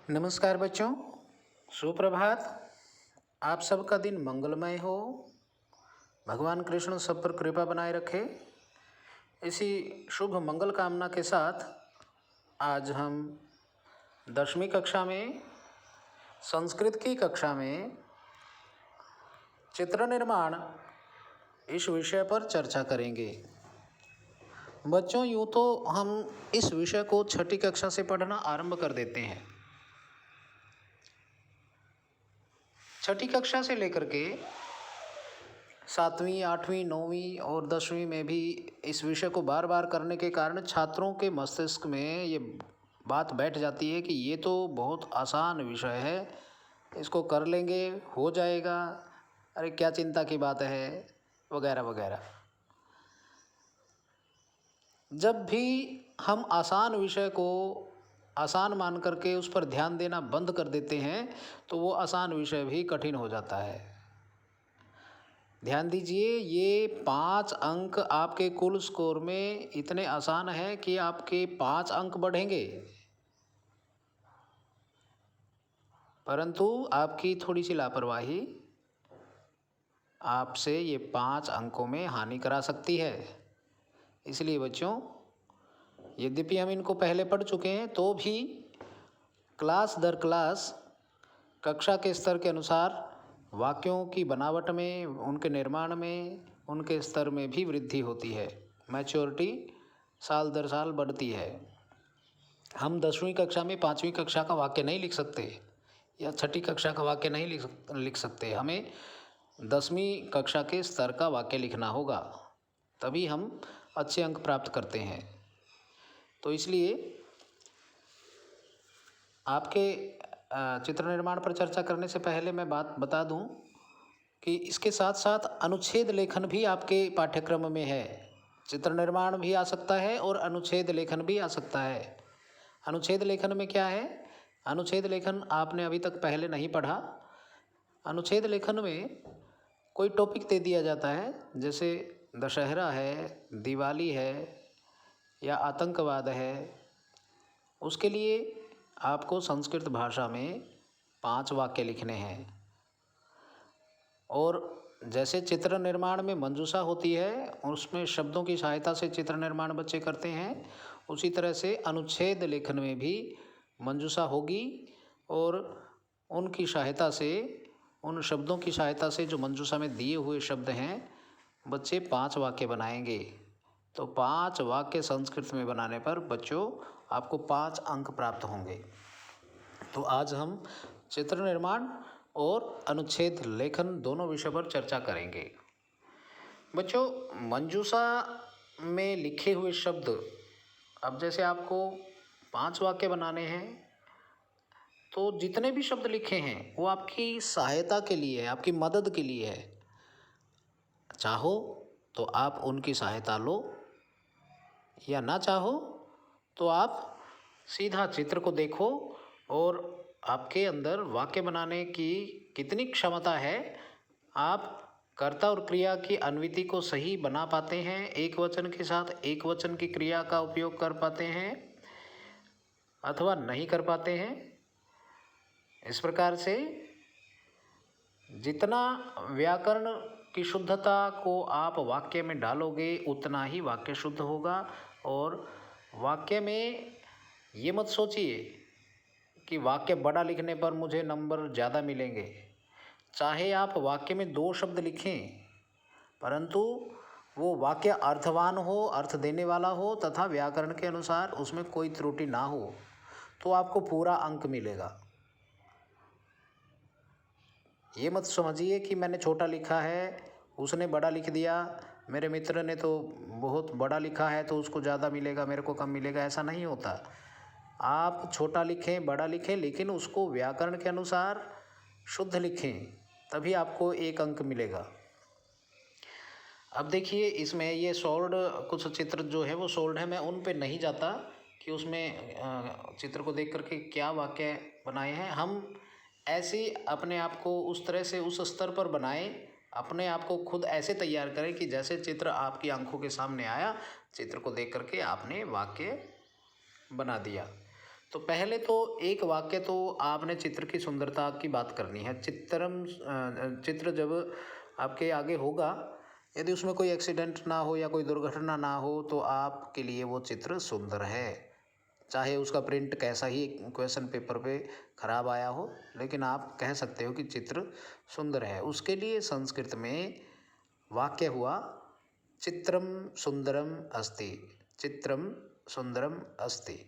नमस्कार बच्चों, सुप्रभात। आप सबका दिन मंगलमय हो। भगवान कृष्ण सब पर कृपा बनाए रखे। इसी शुभ मंगल कामना के साथ आज हम 10वीं कक्षा में संस्कृत की कक्षा में चित्र निर्माण इस विषय पर चर्चा करेंगे। बच्चों, यूँ तो हम इस विषय को छठी कक्षा से पढ़ना आरंभ कर देते हैं। छठी कक्षा से लेकर के 7वीं, 8वीं, 9वीं और 10वीं में भी इस विषय को बार बार करने के कारण छात्रों के मस्तिष्क में ये बात बैठ जाती है कि ये तो बहुत आसान विषय है, इसको कर लेंगे, हो जाएगा, अरे क्या चिंता की बात है, वगैरह वगैरह। जब भी हम आसान विषय को आसान मान करके उस पर ध्यान देना बंद कर देते हैं तो वो आसान विषय भी कठिन हो जाता है। ध्यान दीजिए, ये 5 अंक आपके कुल स्कोर में इतने आसान है कि आपके 5 अंक बढ़ेंगे, परंतु आपकी थोड़ी सी लापरवाही आपसे ये 5 अंकों में हानि करा सकती है। इसलिए बच्चों, यद्यपि हम इनको पहले पढ़ चुके हैं तो भी क्लास दर क्लास कक्षा के स्तर के अनुसार वाक्यों की बनावट में, उनके निर्माण में, उनके स्तर में भी वृद्धि होती है। मैच्योरिटी साल दर साल बढ़ती है। हम 10वीं कक्षा में 5वीं कक्षा का वाक्य नहीं लिख सकते या छठी कक्षा का वाक्य नहीं लिख सकते। हमें 10वीं कक्षा के स्तर का वाक्य लिखना होगा, तभी हम अच्छे अंक प्राप्त करते हैं। तो इसलिए आपके चित्र निर्माण पर चर्चा करने से पहले मैं बात बता दूं कि इसके साथ साथ अनुच्छेद लेखन भी आपके पाठ्यक्रम में है। चित्र निर्माण भी आ सकता है और अनुच्छेद लेखन भी आ सकता है। अनुच्छेद लेखन में क्या है? अनुच्छेद लेखन आपने अभी तक पहले नहीं पढ़ा। अनुच्छेद लेखन में कोई टॉपिक दे दिया जाता है, जैसे दशहरा है, दिवाली है या आतंकवाद है। उसके लिए आपको संस्कृत भाषा में 5 वाक्य लिखने हैं। और जैसे चित्र निर्माण में मंजूषा होती है, उसमें शब्दों की सहायता से चित्र निर्माण बच्चे करते हैं, उसी तरह से अनुच्छेद लेखन में भी मंजूषा होगी और उनकी सहायता से, उन शब्दों की सहायता से जो मंजूषा में दिए हुए शब्द हैं, बच्चे 5 वाक्य बनाएंगे। तो 5 वाक्य संस्कृत में बनाने पर बच्चों आपको 5 अंक प्राप्त होंगे। तो आज हम चित्र निर्माण और अनुच्छेद लेखन दोनों विषय पर चर्चा करेंगे। बच्चों, मंजूषा में लिखे हुए शब्द, अब जैसे आपको 5 वाक्य बनाने हैं तो जितने भी शब्द लिखे हैं वो आपकी सहायता के लिए है, आपकी मदद के लिए है। चाहो तो आप उनकी सहायता लो या ना चाहो तो आप सीधा चित्र को देखो और आपके अंदर वाक्य बनाने की कितनी क्षमता है, आप कर्ता और क्रिया की अन्विति को सही बना पाते हैं, एक वचन के साथ एक वचन की क्रिया का उपयोग कर पाते हैं अथवा नहीं कर पाते हैं। इस प्रकार से जितना व्याकरण की शुद्धता को आप वाक्य में डालोगे उतना ही वाक्य शुद्ध होगा। और वाक्य में ये मत सोचिए कि वाक्य बड़ा लिखने पर मुझे नंबर ज़्यादा मिलेंगे। चाहे आप वाक्य में 2 शब्द लिखें, परंतु वो वाक्य अर्थवान हो, अर्थ देने वाला हो तथा व्याकरण के अनुसार उसमें कोई त्रुटि ना हो, तो आपको पूरा अंक मिलेगा। ये मत समझिए कि मैंने छोटा लिखा है, उसने बड़ा लिख दिया, मेरे मित्र ने तो बहुत बड़ा लिखा है तो उसको ज़्यादा मिलेगा, मेरे को कम मिलेगा। ऐसा नहीं होता। आप छोटा लिखें, बड़ा लिखें, लेकिन उसको व्याकरण के अनुसार शुद्ध लिखें, तभी आपको 1 अंक मिलेगा। अब देखिए, इसमें ये सोल्ड कुछ चित्र जो है वो सोल्ड है, मैं उन पे नहीं जाता कि उसमें चित्र को देख करके क्या वाक्य बनाए हैं। हम ऐसे अपने आप को उस तरह से उस स्तर पर बनाएं, अपने आप को खुद ऐसे तैयार करें कि जैसे चित्र आपकी आंखों के सामने आया, चित्र को देख करके आपने वाक्य बना दिया। तो पहले तो एक वाक्य तो आपने चित्र की सुंदरता की बात करनी है। चित्र जब आपके आगे होगा, यदि उसमें कोई एक्सीडेंट ना हो या कोई दुर्घटना ना हो तो आपके लिए वो चित्र सुंदर है। चाहे उसका प्रिंट कैसा ही क्वेश्चन पेपर पे खराब आया हो, लेकिन आप कह सकते हो कि चित्र सुंदर है। उसके लिए संस्कृत में वाक्य हुआ चित्रम सुंदरम अस्ति। चित्रम सुंदरम अस्ति,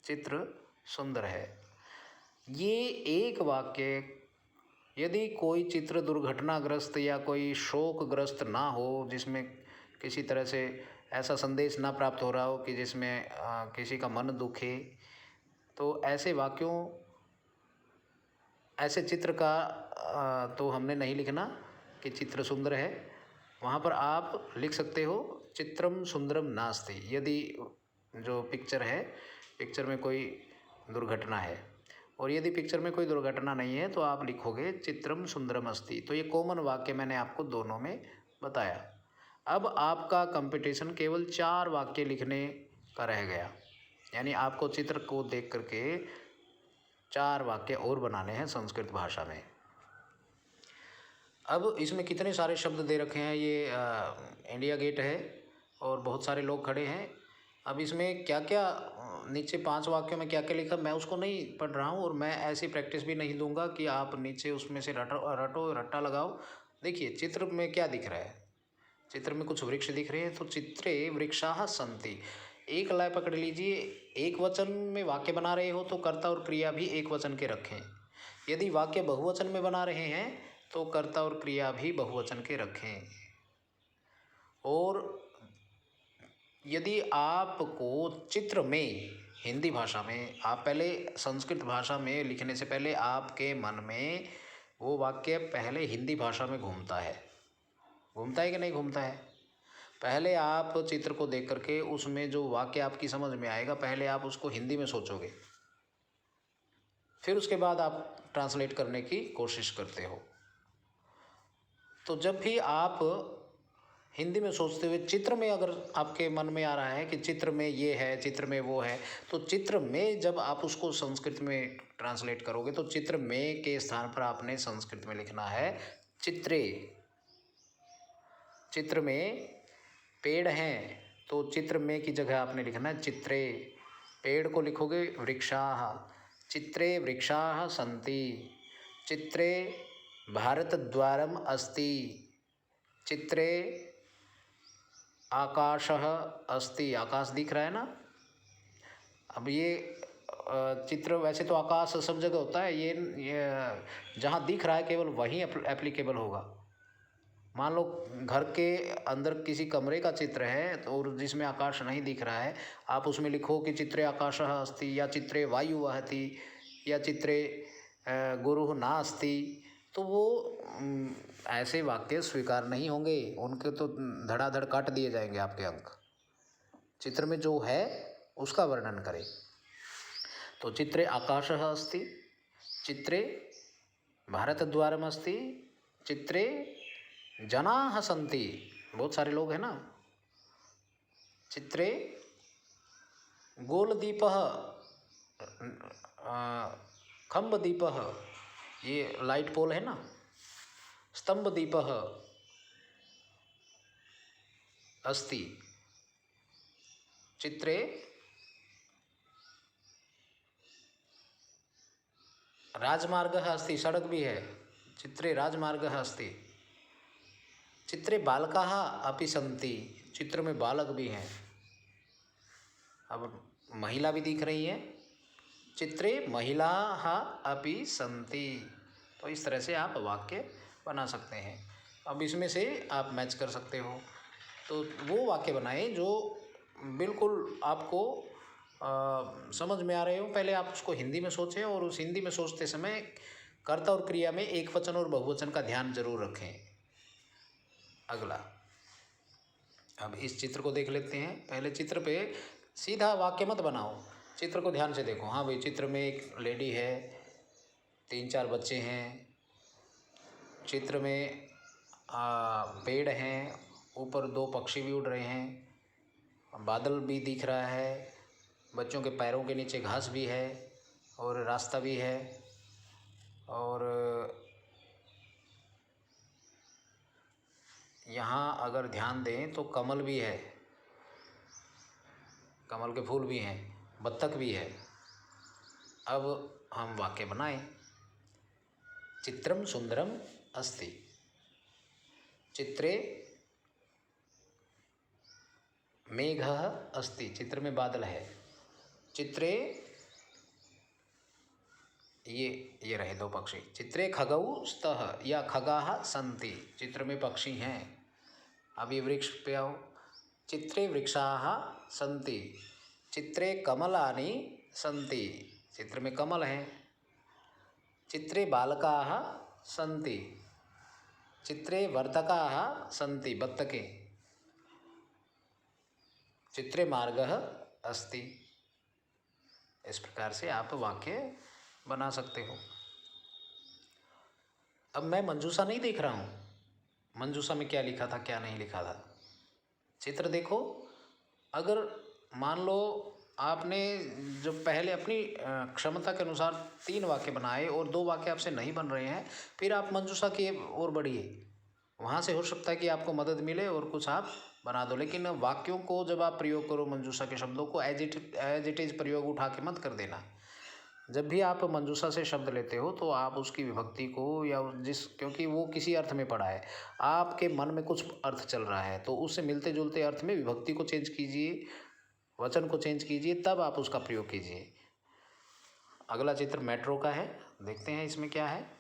चित्र सुंदर है। ये एक वाक्य, यदि कोई चित्र दुर्घटनाग्रस्त या कोई शोकग्रस्त ना हो, जिसमें किसी तरह से ऐसा संदेश ना प्राप्त हो रहा हो कि जिसमें किसी का मन दुखे, तो ऐसे वाक्यों, ऐसे चित्र का तो हमने नहीं लिखना कि चित्र सुंदर है। वहाँ पर आप लिख सकते हो चित्रम सुंदरम नास्ति। यदि जो पिक्चर है, पिक्चर में कोई दुर्घटना है, और यदि पिक्चर में कोई दुर्घटना नहीं है तो आप लिखोगे चित्रम सुंदरम अस्ति। तो ये कॉमन वाक्य मैंने आपको दोनों में बताया। अब आपका कंपटीशन केवल 4 वाक्य लिखने का रह गया, यानी आपको चित्र को देख करके 4 वाक्य और बनाने हैं संस्कृत भाषा में। अब इसमें कितने सारे शब्द दे रखे हैं, ये इंडिया गेट है और बहुत सारे लोग खड़े हैं। अब इसमें क्या क्या नीचे 5 वाक्यों में क्या क्या लिखा, मैं उसको नहीं पढ़ रहा हूँ और मैं ऐसी प्रैक्टिस भी नहीं दूंगा कि आप नीचे उसमें से रट्टा लगाओ। देखिए चित्र में क्या दिख रहा है, चित्र में कुछ वृक्ष दिख रहे हैं, तो चित्रे वृक्षाः सन्ति। एक लय पकड़ लीजिए, एक वचन में वाक्य बना रहे हो तो कर्ता और क्रिया भी एक वचन के रखें। यदि वाक्य बहुवचन में बना रहे हैं तो कर्ता और क्रिया भी बहुवचन के रखें। और यदि आपको चित्र में, हिंदी भाषा में, आप पहले संस्कृत भाषा में लिखने से पहले आपके मन में वो वाक्य पहले हिंदी भाषा में घूमता है कि नहीं घूमता है? पहले आप चित्र को देख करके उसमें जो वाक्य आपकी समझ में आएगा, पहले आप उसको हिंदी में सोचोगे, फिर उसके बाद आप ट्रांसलेट करने की कोशिश करते हो। तो जब भी आप हिंदी में सोचते हुए चित्र में अगर आपके मन में आ रहा है कि चित्र में ये है, चित्र में वो है, तो चित्र में जब आप उसको संस्कृत में ट्रांसलेट करोगे तो चित्र में के स्थान पर आपने संस्कृत में लिखना है चित्रे। चित्र में पेड़ हैं तो चित्र में की जगह आपने लिखना है चित्रे। पेड़ को लिखोगे वृक्षाः, चित्रे वृक्षाः सन्ति। चित्रे भारतद्वारम अस्ति। चित्रे आकाशः अस्ति। आकाश दिख रहा है ना। अब ये चित्र, वैसे तो आकाश सब जगह होता है, ये जहाँ दिख रहा है केवल वहीं एप्लीकेबल होगा। मान लो घर के अंदर किसी कमरे का चित्र है तो, और जिसमें आकाश नहीं दिख रहा है, आप उसमें लिखो कि चित्रे आकाशः अस्ति, या चित्रे वायु वहति, या चित्रे गुरुः नास्ति, तो वो ऐसे वाक्य स्वीकार नहीं होंगे, उनके तो धड़ाधड़ काट दिए जाएंगे आपके अंक। चित्र में जो है उसका वर्णन करें। तो चित्रे आकाशः अस्ति, चित्रे भारतद्वारम अस्ति, चित्रे जनाः सन्ति, बहुत सारे लोग हैं ना। चित्रे गोलदीपः, खम्बदीपः, ये लाइट पोल है ना, स्तंभदीपः अस्ति। चित्रे राजमार्गः अस्ति, सड़क भी है, चित्रे राजमार्गः अस्ति। चित्रे बालकाः अपि सन्ति, चित्र में बालक भी हैं। अब महिला भी दिख रही है, चित्रे महिलाः अपि सन्ति। तो इस तरह से आप वाक्य बना सकते हैं। अब इसमें से आप मैच कर सकते हो, तो वो वाक्य बनाएं जो बिल्कुल आपको समझ में आ रहे हो। पहले आप उसको हिंदी में सोचें और उस हिंदी में सोचते समय कर्ता और क्रिया में एक वचन और बहुवचन का ध्यान जरूर रखें। अगला, अब इस चित्र को देख लेते हैं। पहले चित्र पे सीधा वाक्य मत बनाओ, चित्र को ध्यान से देखो। हाँ भाई, चित्र में एक लेडी है, 3-4 बच्चे हैं, चित्र में पेड़ हैं, ऊपर 2 पक्षी भी उड़ रहे हैं, बादल भी दिख रहा है, बच्चों के पैरों के नीचे घास भी है और रास्ता भी है, और यहाँ अगर ध्यान दें तो कमल भी है, कमल के फूल भी हैं, बत्तख भी है। अब हम वाक्य बनाएं। चित्रम सुंदरम अस्ति। चित्रे मेघः अस्ति, चित्र में बादल है। चित्रे, ये रहे दो पक्षी। चित्रे खगौ स्तः या खगाः सन्ति, चित्र में पक्षी हैं। अब ये वृक्ष पे आओ। चित्रे वृक्षाः सन्ति। चित्रे कमलानि सन्ति, चित्र में कमल हैं। चित्रे बालकाः सन्ति। चित्रे वर्तकाः सन्ति, बत्तके। चित्रे मार्गः अस्ति। इस प्रकार से आप वाक्य बना सकते हो। अब मैं मंजूषा नहीं देख रहा हूँ, मंजूषा में क्या लिखा था क्या नहीं लिखा था। चित्र देखो। अगर मान लो आपने जो पहले अपनी क्षमता के अनुसार 3 वाक्य बनाए और 2 वाक्य आपसे नहीं बन रहे हैं, फिर आप मंजूषा की ओर बढ़िए। वहाँ से हो सकता है कि आपको मदद मिले और कुछ आप बना दो। लेकिन वाक्यों को जब आप प्रयोग करो, मंजूषा के शब्दों को एज इट इज़ प्रयोग उठा के मत कर देना। जब भी आप मंजूषा से शब्द लेते हो तो आप उसकी विभक्ति को या क्योंकि वो किसी अर्थ में पड़ा है, आपके मन में कुछ अर्थ चल रहा है, तो उससे मिलते जुलते अर्थ में विभक्ति को चेंज कीजिए, वचन को चेंज कीजिए, तब आप उसका प्रयोग कीजिए। अगला चित्र मेट्रो का है, देखते हैं इसमें क्या है।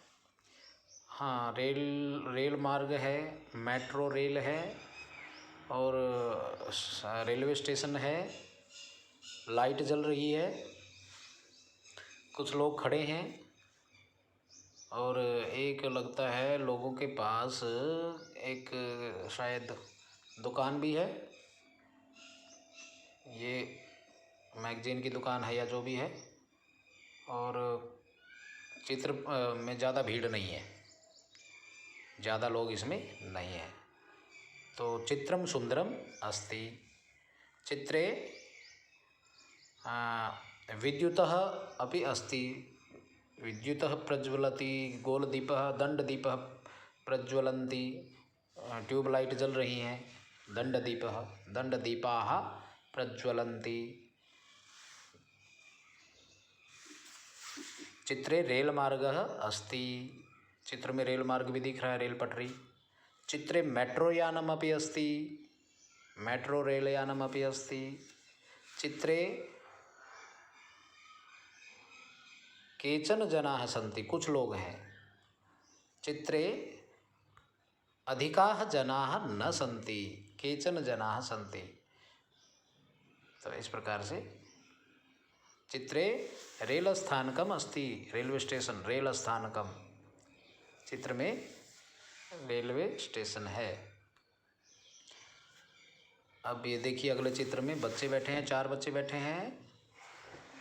हाँ, रेल मार्ग है, मेट्रो रेल है, और रेलवे स्टेशन है, लाइट जल रही है, कुछ लोग खड़े हैं, और एक लगता है लोगों के पास एक शायद दुकान भी है। ये मैगजीन की दुकान है या जो भी है। और चित्र में ज़्यादा भीड़ नहीं है, ज़्यादा लोग इसमें नहीं हैं। तो चित्रम सुंदरम अस्ति। चित्रे विद्युतः अपि अस्ति। विद्युतः प्रज्वलति, गोलदीपः दंडदीपः प्रज्वलन्ति, ट्यूबलाइट जल रही हैं। दंडदीपाः प्रज्वलन्ति। चित्रे रेलमार्गः अस्ति। चित्र में रेल मार्ग भी दिख रहा है, रेल पटरी। चित्रे मेट्रोयानमपि अस्ति। मेट्रो रेलयानमपि अस्ति। चित्रे केचन जनाः सन्ति, कुछ लोग हैं। चित्रे अधिकाः जनाः न सन्ति, केचन जनाः सन्ति। तो इस प्रकार से चित्रे रेल स्थानकम अस्ति, रेलवे स्टेशन, रेल स्थानकम, चित्र में रेलवे स्टेशन है। अब ये देखिए अगले चित्र में बच्चे बैठे हैं, 4 बच्चे बैठे हैं।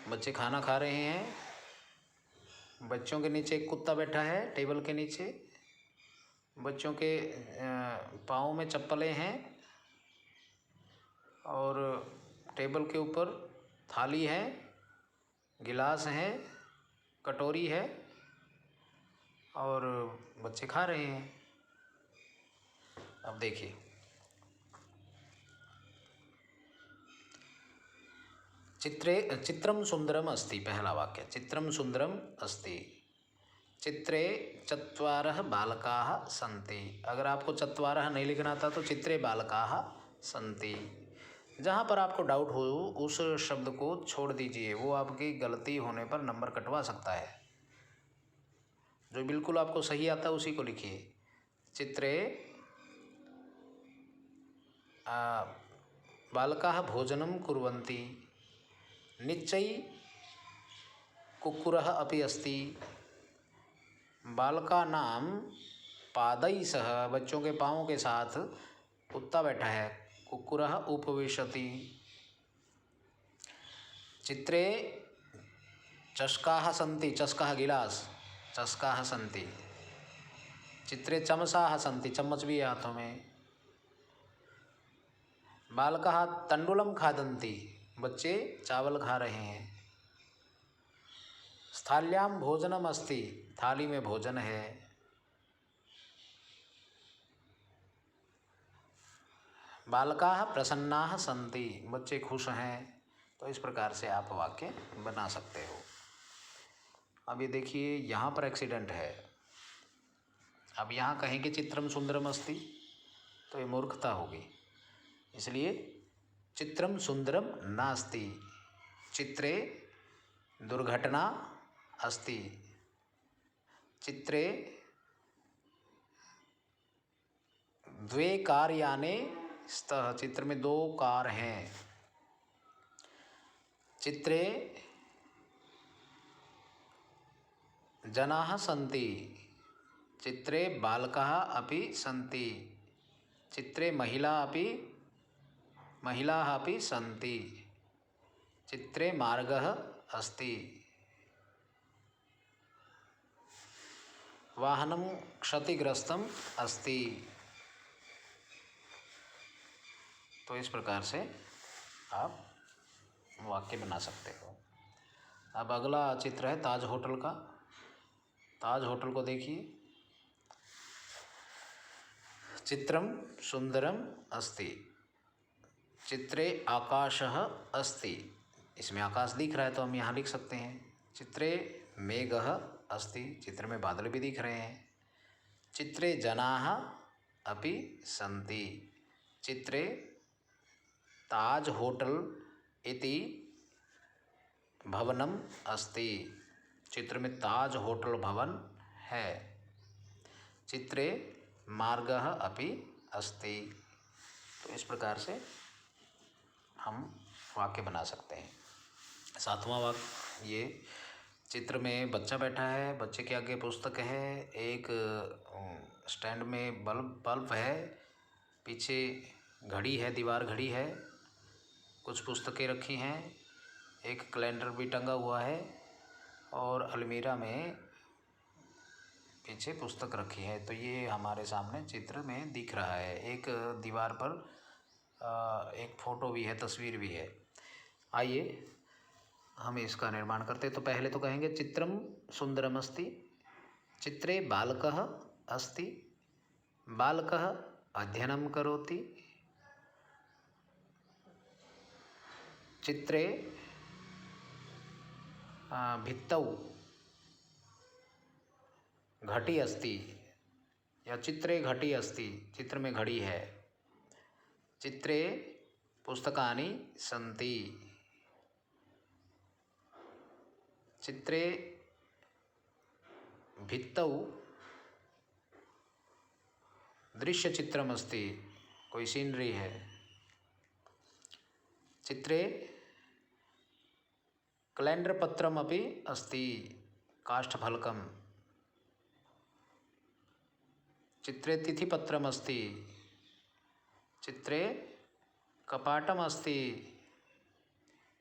बच्चे खाना खा रहे हैं। बच्चों के नीचे एक कुत्ता बैठा है, टेबल के नीचे। बच्चों के पाँव में चप्पलें हैं, और टेबल के ऊपर थाली है, गिलास है, कटोरी है, और बच्चे खा रहे हैं। अब देखिए, चित्रम सुंदरम अस्ति, पहला वाक्य। चित्रम सुंदरम अस्ति। चित्रे चत्वारः बालकाः सन्ति। अगर आपको चत्वारः नहीं लिखना था तो चित्रे बालकाः सन्ति। जहाँ पर आपको डाउट हो उस शब्द को छोड़ दीजिए, वो आपकी गलती होने पर नंबर कटवा सकता है। जो बिल्कुल आपको सही आता है उसी को लिखिए। चित्रे बालकाः भोजनं कुर्वन्ति। निश्चयी कुक्कुरः अपि अस्ति। बालकानां पादैः सह, बच्चों के पाँवों के साथ कुत्ता बैठा है। कुक्कुरः उपविशति। चित्रे चषकाः सन्ति, चषकः गिलास, चषकाः सन्ति। चित्रे चमसाः सन्ति, चम्मच भी है हाथों में। बालकाः तण्डुलं खादन्ति, बच्चे चावल खा रहे हैं। स्थाल्याम भोजनम अस्ति, थाली में भोजन है। बालकाः प्रसन्नाः सन्ति, बच्चे खुश हैं। तो इस प्रकार से आप वाक्य बना सकते हो। अभी देखिए यहाँ पर एक्सीडेंट है। अब यहाँ कहेंगे चित्रम सुंदरम अस्ति तो ये मूर्खता होगी, इसलिए चित्रम सुंदरम नास्ति, चित्रे दुर्घटना अस्ति, चित्रे द्वे कार्याने स्तः, चित्र में 2 कार हैं। चित्रे जनाः सन्ति, चित्रे बालकाः अपि सन्ति, चित्रे महिलाः अपि सन्ति, चित्रे मार्गः अस्ति, वाहनं क्षतिग्रस्तम् अस्ति। तो इस प्रकार से आप वाक्य बना सकते हो। अब अगला चित्र है ताज होटल का। ताज होटल को देखिए। चित्रम सुंदरम अस्ति, चित्रे आकाशः अस्ति, इसमें आकाश दिख रहा है तो हम यहाँ लिख सकते हैं। चित्रे मेघः अस्ति, चित्र में बादल भी दिख रहे हैं। चित्रे जनाः अपि सन्ति, चित्रे ताज होटल इति भवनम अस्ति, चित्र में ताज होटल भवन है। चित्रे मार्गः अपि अस्ति। तो इस प्रकार से हम वाक्य बना सकते हैं। 7वां वाक्य, ये चित्र में बच्चा बैठा है, बच्चे के आगे पुस्तक है, एक स्टैंड में बल्ब है, पीछे घड़ी है, दीवार घड़ी है, कुछ पुस्तकें रखी हैं, एक कैलेंडर भी टंगा हुआ है और अलमीरा में पीछे पुस्तक रखी है। तो ये हमारे सामने चित्र में दिख रहा है। एक दीवार पर एक फ़ोटो भी है, तस्वीर भी है। आइए हम इसका निर्माण करते। तो पहले तो कहेंगे चित्रम सुंदरम अस्ति, चित्रे बालकः अस्ति, बालकः अध्ययनं करोति, चित्रे भित्तौ घटी अस्ति, या चित्रे घटी अस्ति, चित्र में घड़ी है। चित्रे पुस्तकानि सन्ति, चित्रे भित्तौ दृश्यचित्रमस्ति, कोई सीनरी है। चित्रे कैलेंडर पत्रमपि अस्ति, काष्ठफलकम्, चित्रे तिथिपत्रमस्ति, चित्रे कपाटमस्ति।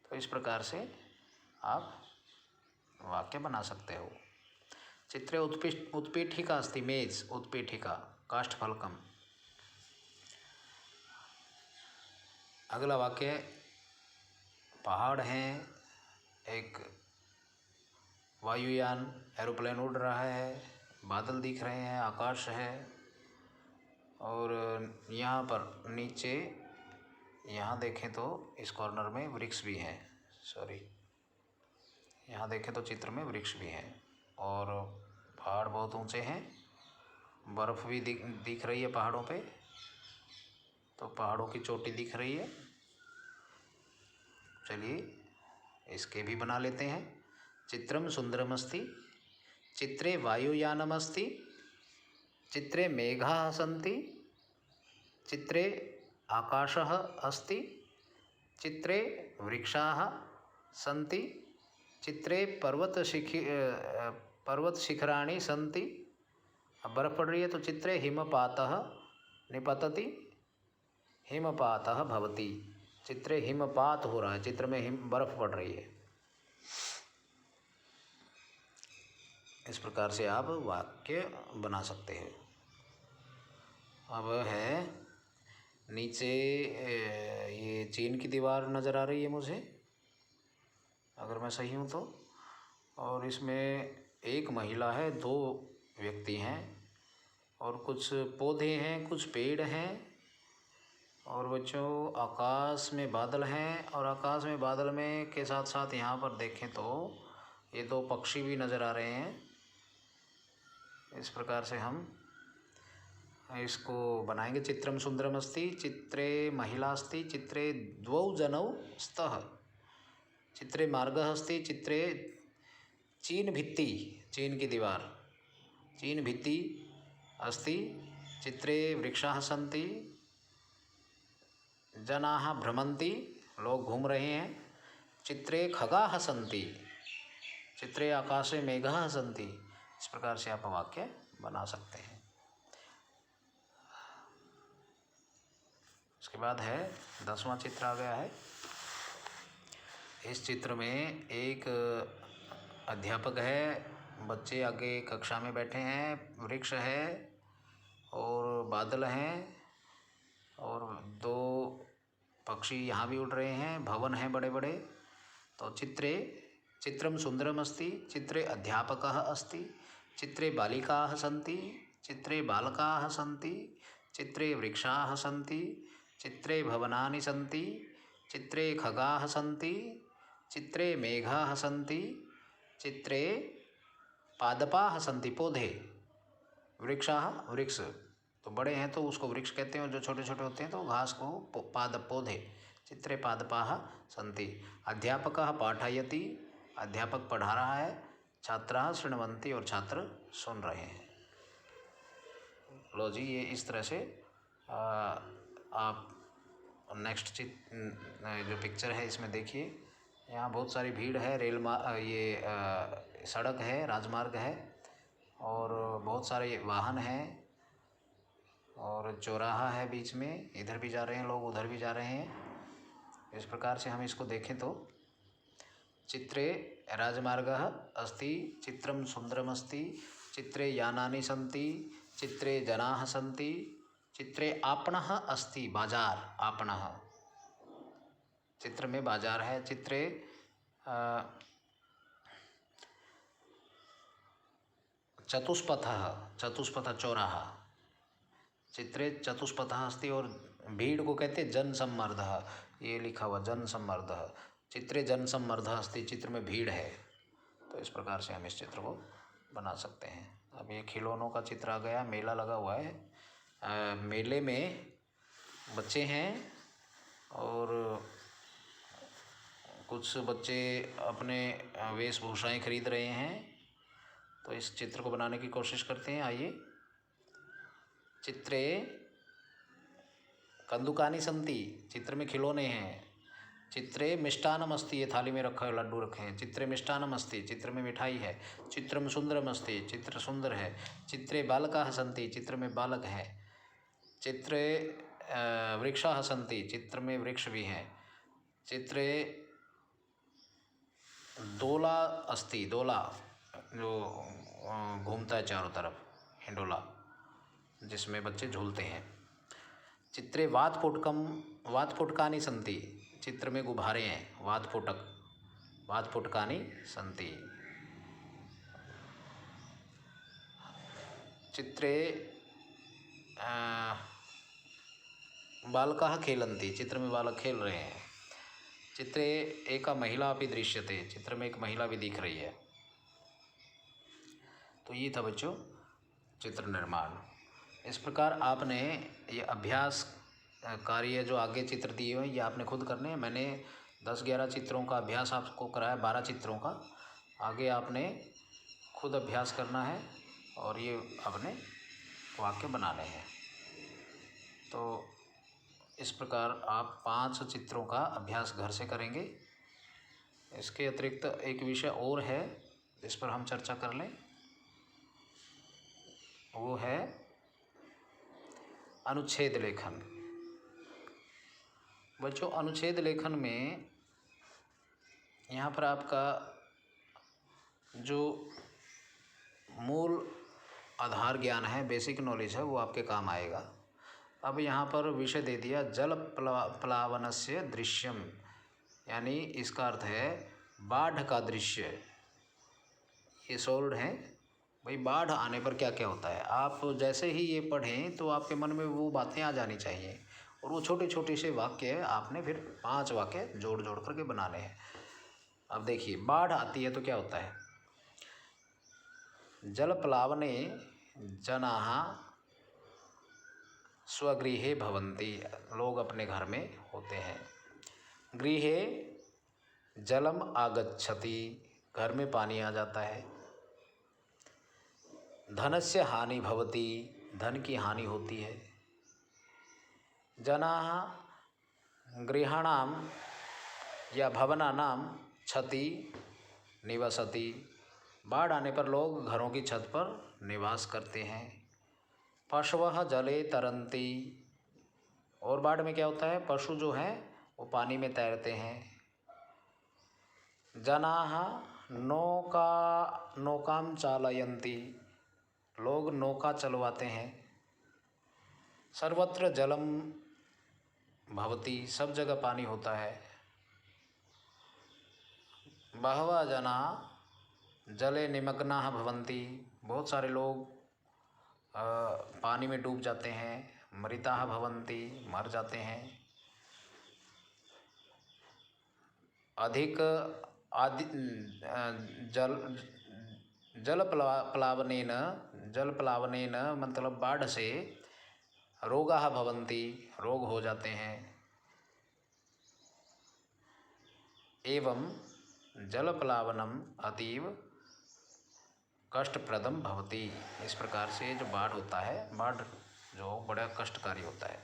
तो इस प्रकार से आप वाक्य बना सकते हो। चित्रे उत्पीठिका अस्ति, मेज, उत्पीठिका, काष्ठफलकम्। अगला वाक्य, पहाड़ हैं, एक वायुयान एरोप्लेन उड़ रहा है, बादल दिख रहे हैं, आकाश है, और यहाँ पर नीचे यहाँ देखें तो इस कॉर्नर में वृक्ष भी हैं, यहाँ देखें तो चित्र में वृक्ष भी हैं, और पहाड़ बहुत ऊंचे हैं, बर्फ़ भी दिख रही है पहाड़ों पे, तो पहाड़ों की चोटी दिख रही है। चलिए इसके भी बना लेते हैं। चित्रम सुंदरमस्ति, चित्रे वायुयानमस्ति, चित्रे मेघाः सन्ति, चित्रे आकाशः अस्ति, चित्रे वृक्षाः सन्ति, चित्रे पर्वतशिखराणि सन्ति। अब बर्फ़ पड़ रही है तो चित्रे हिमपातः निपतति, हिमपातः भवति, चित्रे हिमपात हो रहा है, चित्र में बर्फ़ पड़ रही है। इस प्रकार से आप वाक्य बना सकते हैं। अब है नीचे ये चीन की दीवार नज़र आ रही है मुझे, अगर मैं सही हूँ तो। और इसमें एक महिला है, 2 व्यक्ति हैं और कुछ पौधे हैं, कुछ पेड़ हैं। और बच्चों आकाश में बादल हैं और आकाश में बादल में के साथ साथ यहाँ पर देखें तो ये 2 पक्षी भी नज़र आ रहे हैं। इस प्रकार से हम इसको बनाएंगे। चित्रम सुंदरम अस्ति, चित्रे महिला अस्ति, चित्रे 2 जनौ स्तः, चित्रे मार्गः अस्ति, चित्रे चीन भित्ति, चीन की दीवार, चीन भित्ति अस्ति, चित्रे वृक्षाः सन्ति, जनाः भ्रमन्ति, लोग घूम रहे हैं, चित्रे खगाः सन्ति, चित्रे आकाशे मेघाः सन्ति। इस प्रकार से आप वाक्य बना सकते हैं। उसके बाद है 10वां चित्र आ गया है। इस चित्र में एक अध्यापक है, बच्चे आगे कक्षा में बैठे हैं, वृक्ष है और बादल हैं और 2 पक्षी यहाँ भी उड़ रहे हैं, भवन हैं बड़े बड़े। तो चित्रम सुंदरम अस्ति, चित्रे अध्यापकः अस्ति, चित्रे बालिकाः सन्ति, चित्रे बालकाः सन्ति, चित्रे वृक्षाः सन्ति, चित्रे भवनानि सन्ति, चित्रे खगाः सन्ति, चित्रे मेघाः सन्ति, चित्रे पादपाः सन्ति, पौधे, वृक्षाः वृक्ष, तो बड़े हैं तो उसको वृक्ष कहते हैं और जो छोटे छोटे होते हैं तो घास को पौधे। चित्रे पादपाः सन्ति, अध्यापकः पाठयति, अध्यापक पढ़ा रहा है, छात्राः शृण्वन्ति और छात्र सुन रहे हैं। लो जी, ये इस तरह से आप नेक्स्ट जो पिक्चर है इसमें देखिए। यहाँ बहुत सारी भीड़ है, सड़क है, राजमार्ग है और बहुत सारे वाहन हैं और चौराहा है बीच में, इधर भी जा रहे हैं लोग, उधर भी जा रहे हैं। इस प्रकार से हम इसको देखें तो चित्रे राजमार्गः अस्ति, चित्रम सुंदरम अस्ति, चित्रे यानानि सन्ति, चित्रे जनाः सन्ति, चित्रे आपणः अस्ति, बाजार, आपणः, चित्र में बाजार है। चित्रे चतुष्पथ चौराहा, चित्रे चतुष्पथः अस्ति और भीड़ को कहते हैं जनसम्मर्दः, ये लिखा हुआ जनसम्मर्दः, चित्रे जनसम्मर्दः अस्ति, चित्र में भीड़ है। तो इस प्रकार से हम इस चित्र को बना सकते हैं। अब ये खिलौनों का चित्र आ गया, मेला लगा हुआ है, मेले में बच्चे हैं और कुछ बच्चे अपने वेशभूषाएँ खरीद रहे हैं। तो इस चित्र को बनाने की कोशिश करते हैं। आइए, चित्रे कंदुकानि सन्ति, चित्र में खिलौने हैं, चित्रे मिष्टान्नम अस्ति, ये थाली में रखा है, लड्डू रखे हैं, चित्रे मिष्टान्नम अस्ति, चित्र में मिठाई है, चित्रम सुंदरम अस्ति, चित्र सुंदर है, चित्रे बालकाः सन्ति, चित्र में बालक है, चित्रे वृक्षाः सन्ति, चित्र में वृक्ष भी हैं, चित्रे दोला अस्ति, दोला जो घूमता है चारों तरफ, हिंडोला, जिसमें बच्चे झूलते हैं, चित्रे वातफोटकानि सन्ति, चित्र में गुब्बारे हैं, वातफोटकानि सन्ति, चित्रे बालकाः खेलन्ति, चित्र में बालक खेल रहे हैं, चित्रे एका महिला अपि दृश्यते, चित्र में एक महिला भी दिख रही है। तो ये था बच्चों चित्र निर्माण। इस प्रकार आपने ये अभ्यास कार्य जो आगे चित्र दिए हुए हैं ये आपने खुद करने हैं। मैंने 10-11 चित्रों का अभ्यास आपको कराया, 12 चित्रों का। आगे आपने खुद अभ्यास करना है और ये अपने वाक्य बनाने हैं। तो इस प्रकार आप 5 चित्रों का अभ्यास घर से करेंगे। इसके अतिरिक्त एक विषय और है जिस पर हम चर्चा कर लें, वो है अनुच्छेद लेखन। बच्चों, अनुच्छेद लेखन में यहाँ पर आपका जो मूल आधार ज्ञान है, बेसिक नॉलेज है, वो आपके काम आएगा। अब यहाँ पर विषय दे दिया जल प्लावनस्य दृश्यम, यानी इसका अर्थ है बाढ़ का दृश्य। ये सोल्ड है भाई, बाढ़ आने पर क्या क्या होता है। आप जैसे ही ये पढ़ें तो आपके मन में वो बातें आ जानी चाहिए, और वो छोटे छोटे से वाक्य आपने फिर 5 वाक्य जोड़ जोड़ करके बनाने हैं। अब देखिए, बाढ़ आती है तो क्या होता है। जल प्लावने जनाः स्वगृहे भवन्ति, लोग अपने घर में होते हैं। गृहे जलम आगच्छति, घर में पानी आ जाता है। धनस्य हानि भवति, धन की हानि होती है। जनाः गृहाणाम या भवनानां छति निवसति, बाढ़ आने पर लोग घरों की छत पर निवास करते हैं। पशवः जले तरन्ति, और बाढ़ में क्या होता है, पशु जो हैं वो पानी में तैरते हैं। जनाः नौकाम चालयन्ति, लोग नौका चलवाते हैं। सर्वत्र जलम भवति, सब जगह पानी होता है। बहवः जनाः जले निमग्नाः भवन्ति, बहुत सारे लोग पानी में डूब जाते हैं। मृताः भवन्ति, मर जाते हैं। अधिक जल प्लावनेन मतलब बाढ़ से रोगाः भवन्ति, रोग हो जाते हैं। एवं जल प्लावनम अतीव कष्टप्रदम भवति, इस प्रकार से जो बाढ़ होता है, बाढ़ जो बड़ा कष्टकारी होता है।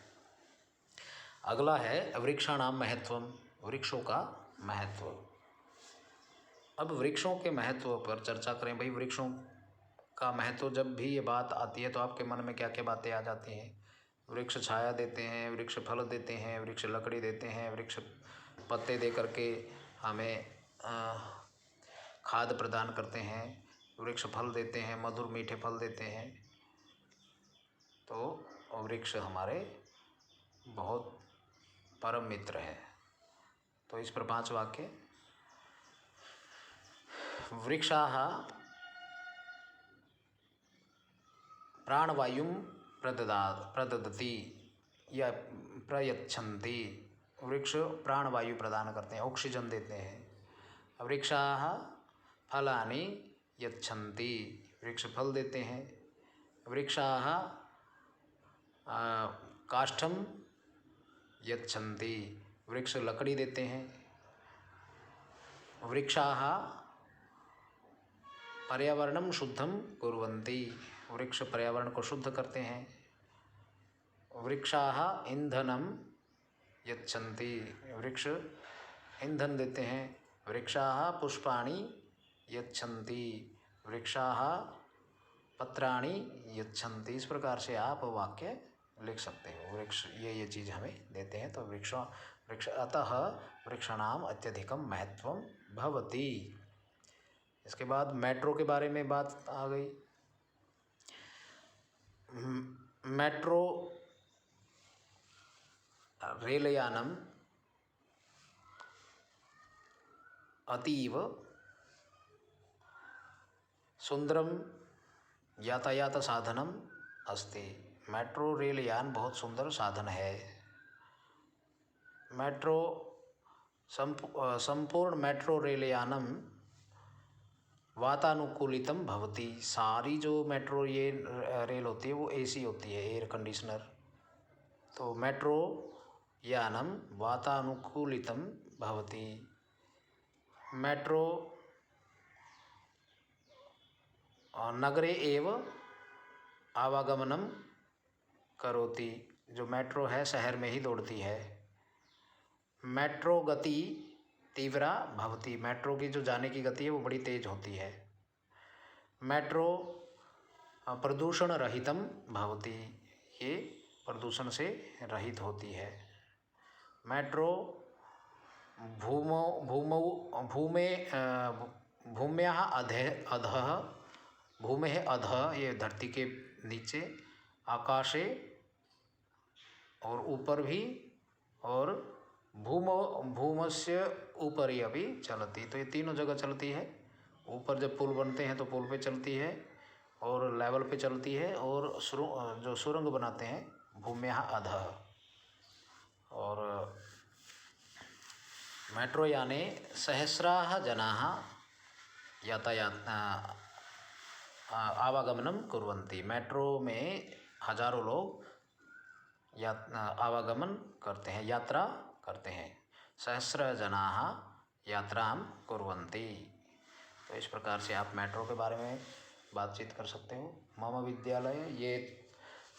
अगला है वृक्षाणाम महत्वम, वृक्षों का महत्व। अब वृक्षों के महत्व पर चर्चा करें। भाई, वृक्षों का महत्व, जब भी ये बात आती है तो आपके मन में क्या क्या बातें आ जाती हैं। वृक्ष छाया देते हैं, वृक्ष फल देते हैं, वृक्ष लकड़ी देते हैं, वृक्ष पत्ते दे करके हमें खाद प्रदान करते हैं, वृक्ष फल देते हैं, मधुर मीठे फल देते हैं। तो वृक्ष हमारे बहुत परम मित्र हैं। तो इस पर 5 वाक्य। वृक्षाः प्राणवायुं प्रददति या प्रयच्छन्ति, वृक्ष प्राणवायु प्रदान करते हैं, ऑक्सीजन देते हैं। वृक्षाः फलानि यच्छन्ति, वृक्ष फल देते हैं। वृक्षाः काष्ठं यच्छन्ति, वृक्ष लकड़ी देते हैं। वृक्षाः पर्यावरणं शुद्धं कुर्वन्ति, वृक्ष पर्यावरण को शुद्ध करते हैं। वृक्षाः ईंधनं यच्छन्ति, वृक्ष ईंधन देते हैं। वृक्षाः पुष्पाणि यच्छन्ति, वृक्षाः पत्राणि यच्छन्ति। इस प्रकार से आप वाक्य लिख सकते हो। वृक्ष ये चीज़ हमें देते हैं। तो वृक्ष अतः वृक्षाणाम अत्यधिकम महत्वम भवति। इसके बाद मेट्रो के बारे में बात आ गई। मेट्रो रेलयानम अतीव सुंदरम यातायात साधनम अस्ति। मेट्रो रेलयान बहुत सुंदर साधन है। मेट्रो संपूर्ण मेट्रो रेलयानम वातानुकूलितम भवति। सारी जो मेट्रो ये रेल होती है वो एसी होती है, एयर कंडीशनर। तो मेट्रो यानम वातानुकूलितम भवति। मेट्रो नगरे एव आवागमनम करोति, जो मेट्रो है शहर में ही दौड़ती है। मेट्रो गति तीव्रा भवति, मेट्रो की जो जाने की गति है वो बड़ी तेज होती है। मेट्रो प्रदूषण रहितम भवति, ये प्रदूषण से रहित होती है। मेट्रो भूम्याः अधः, भूमेः अधः ये धरती के नीचे, आकाशे और ऊपर भी, और भूमस्य उपरि अभी चलती। तो ये तीनों जगह चलती है। ऊपर जब पुल बनते हैं तो पुल पे चलती है, और लेवल पे चलती है, और जो सुरंग बनाते हैं भूम्याः अधः। और मेट्रो याने सहस्राः जनाः यातायात आवागमनं कुर्वन्ति। मेट्रो में हजारों लोग आवागमन करते हैं, यात्रा करते हैं। सहस्र जनाः यात्रां कुर्वन्ति। तो इस प्रकार से आप मेट्रो के बारे में बातचीत कर सकते हो। मम विद्यालय, ये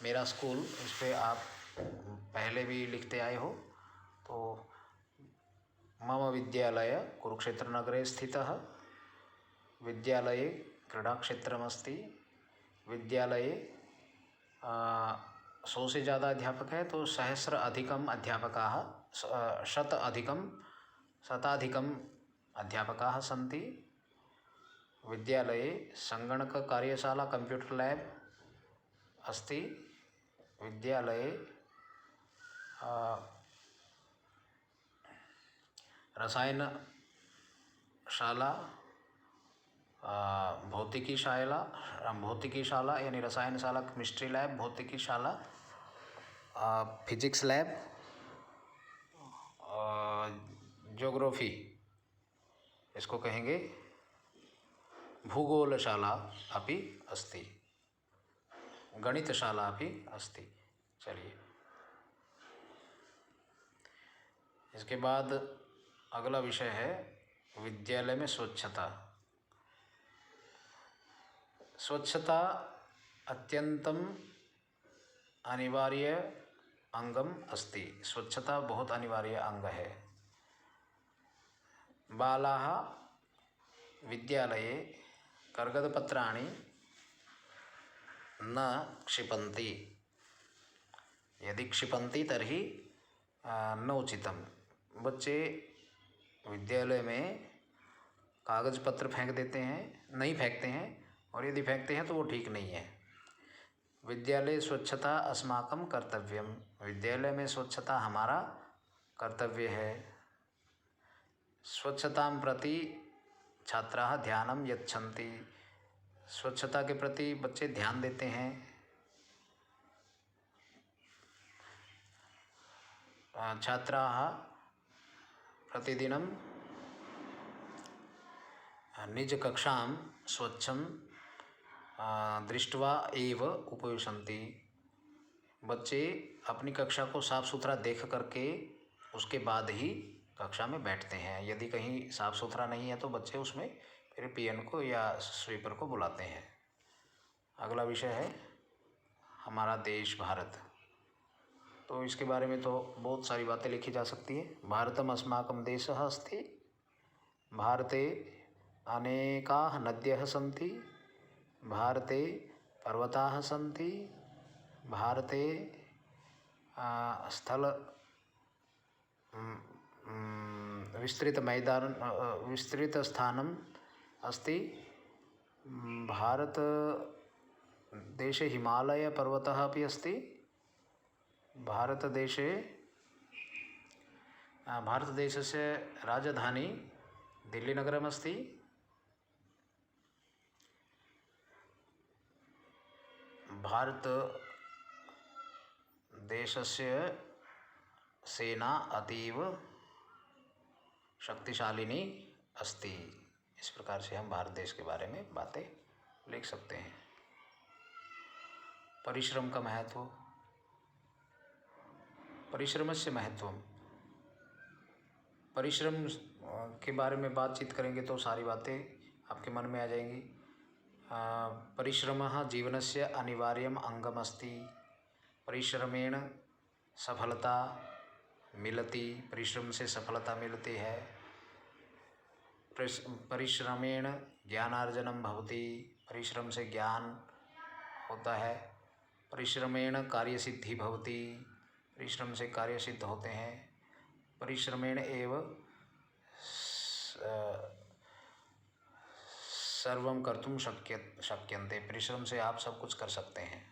मेरा स्कूल, इस पर आप पहले भी लिखते आए हो। तो मम विद्यालय कुरुक्षेत्र नगरे स्थितः। विद्यालये क्रीडाक्षेत्रमस्ति। विद्यालये 100 से ज़्यादा अध्यापक हैं, तो सहस्र अधिकम अध्यापकाः, शताधिकम अध्यापकाः सन्ति। विद्यालये सङ्गणककार्यशाला, कंप्यूटर लैब अस्ति। विद्यालये रसायनशाला, भौतिकी शाला यानी रसायनशाला, केमिस्ट्री लैब, भौतिकी शाला, फिजिक्स लैब, ज्योग्राफी इसको कहेंगे, भूगोलशाला अपि अस्ति, गणितशाला अपि अस्ति। चलिए, इसके बाद अगला विषय है विद्यालय में स्वच्छता। स्वच्छता अत्यंतम अनिवार्य अंगम अस्ति। स्वच्छता बहुत अनिवार्य अंग है। बालाः विद्यालये कर्गदपत्राणि न क्षिपन्ति। यदि क्षिपन्ति तर्हि न उचितम। बच्चे विद्यालय में कागज पत्र फेंक देते हैं, नहीं फेंकते हैं, और यदि फेंकते हैं तो वो ठीक नहीं है। विद्यालय स्वच्छता अस्माकं कर्तव्यम। विद्यालय में स्वच्छता हमारा कर्तव्य है। स्वच्छतां प्रति छात्राः ध्यानं यच्छन्ति। स्वच्छता के प्रति बच्चे ध्यान देते हैं। छात्राः प्रतिदिनं निजकक्षां स्वच्छं दृष्ट्वा एव उपविशन्ति। बच्चे अपनी कक्षा को साफ सुथरा देख करके उसके बाद ही कक्षा में बैठते हैं। यदि कहीं साफ सुथरा नहीं है तो बच्चे उसमें फिर पीएन को या स्वीपर को बुलाते हैं। अगला विषय है हमारा देश भारत। तो इसके बारे में तो बहुत सारी बातें लिखी जा सकती है। भारतम अस्माकं देशः अस्ति। भारते अनेकाः नद्यः सन्ति। भारते पर्वताः सन्ति। भारते स्थल विस्तृतस्थानम् अस्ति। भारतदेशे हिमालयपर्वतः अपि अस्ति। भारतदेशस्य राजधानी दिल्लीनगरमस्ति। भारतदेशस्य सेना अतीव शक्तिशालिनी अस्ति। इस प्रकार से हम भारत देश के बारे में बातें लिख सकते हैं। परिश्रम का महत्व, परिश्रमस्य महत्वम। परिश्रम के बारे में बातचीत करेंगे तो सारी बातें आपके मन में आ जाएंगी। परिश्रमः जीवनस्य अनिवार्यम् अंगमस्ति। परिश्रमेण सफलता मिलती। परिश्रम से सफलता मिलती है। परिश्रमेण ज्ञानार्जनम भवति। परिश्रम से ज्ञान होता है। परिश्रमेण कार्यसिद्धि भवति। परिश्रम से कार्य सिद्ध होते हैं। परिश्रमेण एव सर्वं कर्तुं शक्यन्ते। परिश्रम से आप सब कुछ कर सकते हैं।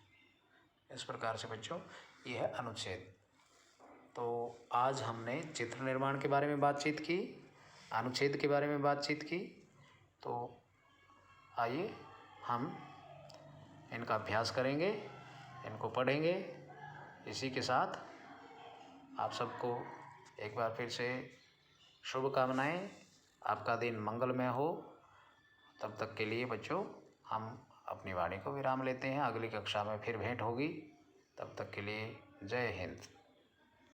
इस प्रकार से बच्चों ये है अनुच्छेद। तो आज हमने चित्र निर्माण के बारे में बातचीत की, अनुच्छेद के बारे में बातचीत की। तो आइए हम इनका अभ्यास करेंगे, इनको पढ़ेंगे। इसी के साथ आप सबको एक बार फिर से शुभकामनाएं। आपका दिन मंगलमय हो। तब तक के लिए बच्चों हम अपनी वाणी को विराम लेते हैं। अगली कक्षा में फिर भेंट होगी। तब तक के लिए जय हिंद।